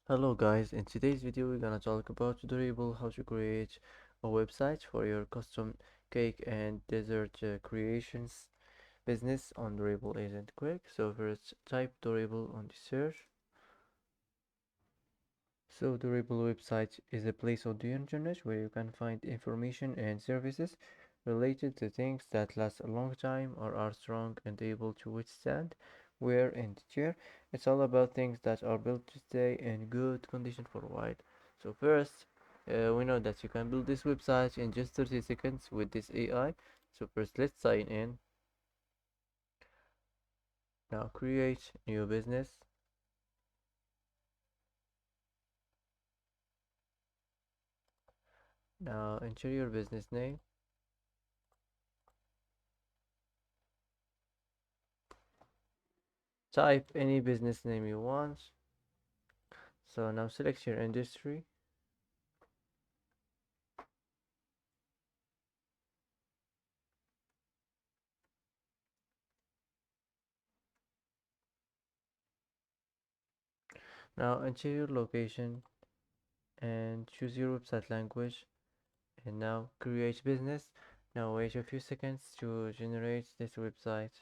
Hello guys, in today's video we're gonna talk about Durable, how to create a website for your custom cake and dessert creations business on Durable Isn't Quick. So first type Durable on the search. So Durable website is a place on the internet where you can find information and services related to things that last a long time or are strong and able to withstand wear and tear. It's all about things that are built to stay in good condition for a while. So first, we know that you can build this website in just 30 seconds with this AI. So first, let's sign in. Now create new business. Now enter your business name. Type any business name you want. So now select your industry. Now enter your location and choose your website language, and now create business. Now wait a few seconds to generate this website.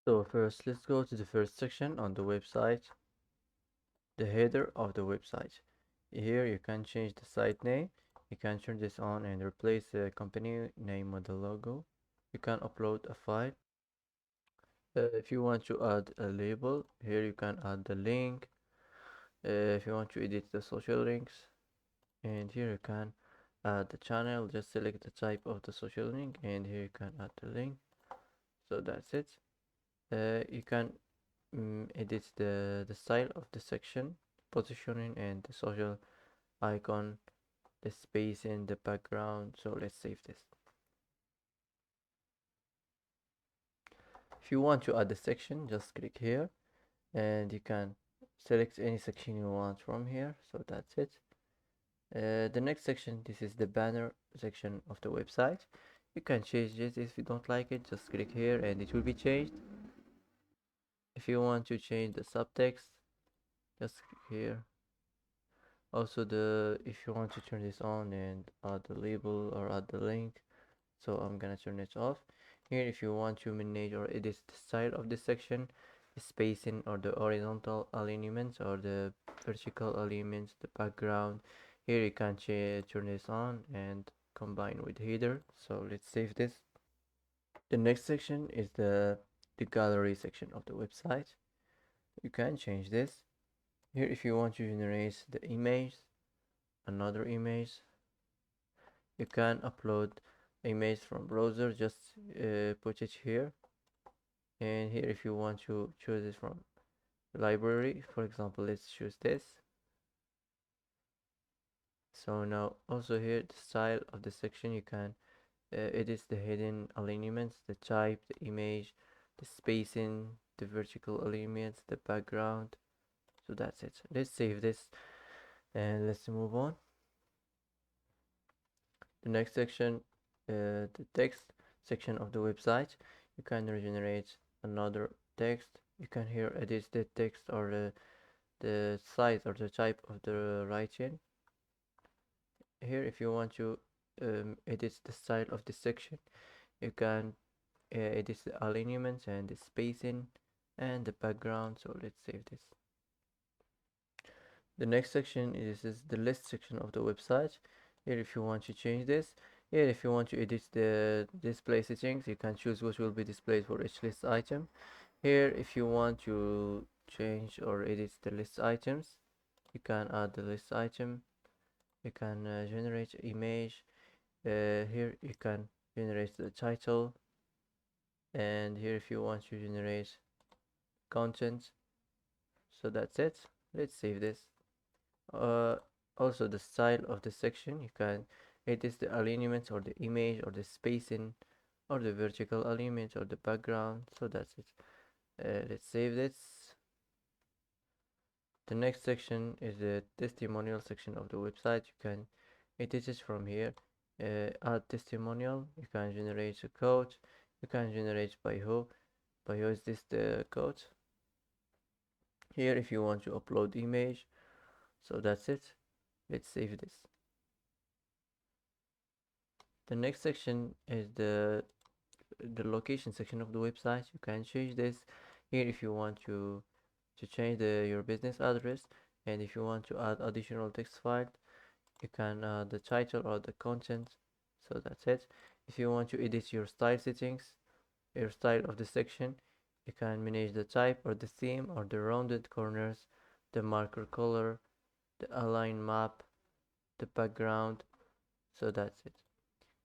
So first let's go to the first section on the website, the header of the website. Here you can change the site name. You can turn this on and replace the company name with the logo. You can upload a file. If you want to add a label, here you can add the link. If you want to edit the social links, and here you can add the channel, just select the type of the social link, and here you can add the link. So that's it. You can edit the style of the section, positioning, and the social icon, the space in the background. So let's save this. If you want to add a section, just click here and you can select any section you want from here. So that's it. The next section, this is the banner section of the website. You can change this. If you don't like it, just click here and it will be changed. If you want to change the subtext, just click here. Also, if you want to turn this on and add the label or add the link, so I'm gonna turn it off. Here, if you want to manage or edit the style of this section, the spacing or the horizontal alignments or the vertical alignments, the background, here you can turn this on and combine with header. So let's save this. The next section is the gallery section of the website. You can change this. Here, if you want to generate the image, another image, you can upload image from browser, just put it here. And here, if you want to choose it from library, for example, let's choose this. So now also here, the style of the section, you can edit the hidden alignments, the type, the image, the spacing, the vertical alignments, the background. So that's it. Let's save this and let's move on. The next section, the text section of the website. You can regenerate another text. You can here edit the text or the size or the type of the writing. Here, if you want to edit the style of this section, you can edit the alignments and the spacing and the background. So let's save this. The next section is the list section of the website. Here, if you want to change this, here if you want to edit the display settings, you can choose what will be displayed for each list item. Here, if you want to change or edit the list items, you can add the list item. You can generate image. Here you can generate the title, and here if you want to generate content. So that's it. Let's save this. uh, Also the style of the section, you can edit the alignment or the image or the spacing or the vertical alignment or the background. So that's it. Let's save this. The next section is the testimonial section of the website. You can edit it from here. Add testimonial. You can generate a code. You can generate by who is this the code. Here if you want to upload image. So that's it. Let's save this. The next section is the location section of the website. You can change this here if you want to change your business address, and if you want to add additional text file, you can add the title or the content. So that's it. If you want to edit your style settings, your style of the section, you can manage the type or the theme or the rounded corners, the marker color, the align map, the background. So that's it.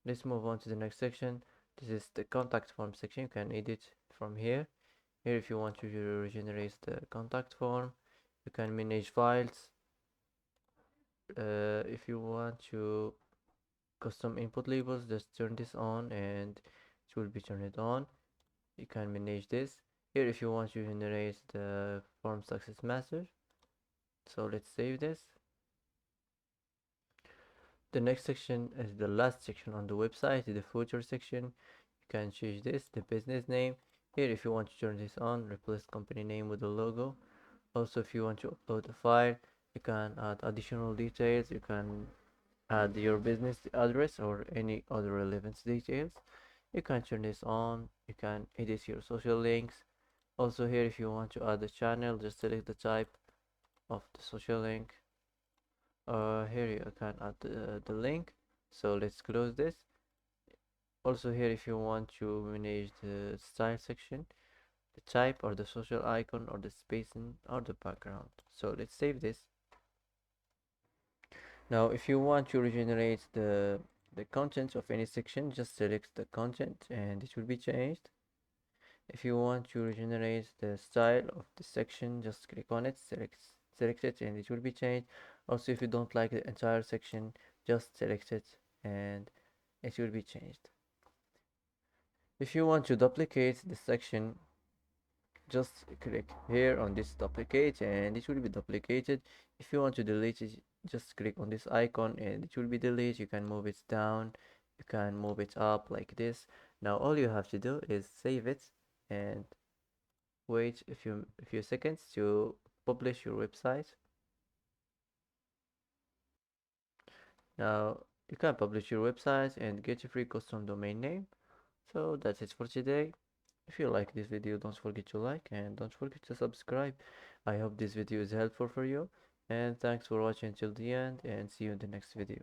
Let's move on to the next section. This is the contact form section. You can edit from here. Here if you want to regenerate the contact form, you can manage files. If you want to custom input labels, just turn this on and it will be turned on. You can manage this. Here if you want to generate the form success message. So let's save this. The next section is the last section on the website, the footer section. You can change this, the business name. Here if you want to turn this on, replace company name with the logo. Also if you want to upload a file, you can add additional details. You can add your business address or any other relevant details. You can turn this on. You can edit your social links. Also here if you want to add a channel, just select the type of the social link. Here you can add the link. So let's close this. Also here if you want to manage the style section, the type or the social icon or the spacing or the background. So let's save this. Now if you want to regenerate the content of any section, just select the content and it will be changed. If you want to regenerate the style of the section, just click on it, select it and it will be changed. Also if you don't like the entire section, just select it and it will be changed. If you want to duplicate the section, just click here on this duplicate and it will be duplicated. If you want to delete it, just click on this icon and it will be deleted. You can move it down, you can move it up like this. Now all you have to do is save it and wait a few seconds to publish your website. Now you can publish your website and get a free custom domain name. So that's it for today. If you like this video, don't forget to like and don't forget to subscribe. I hope this video is helpful for you, and thanks for watching till the end, and see you in the next video.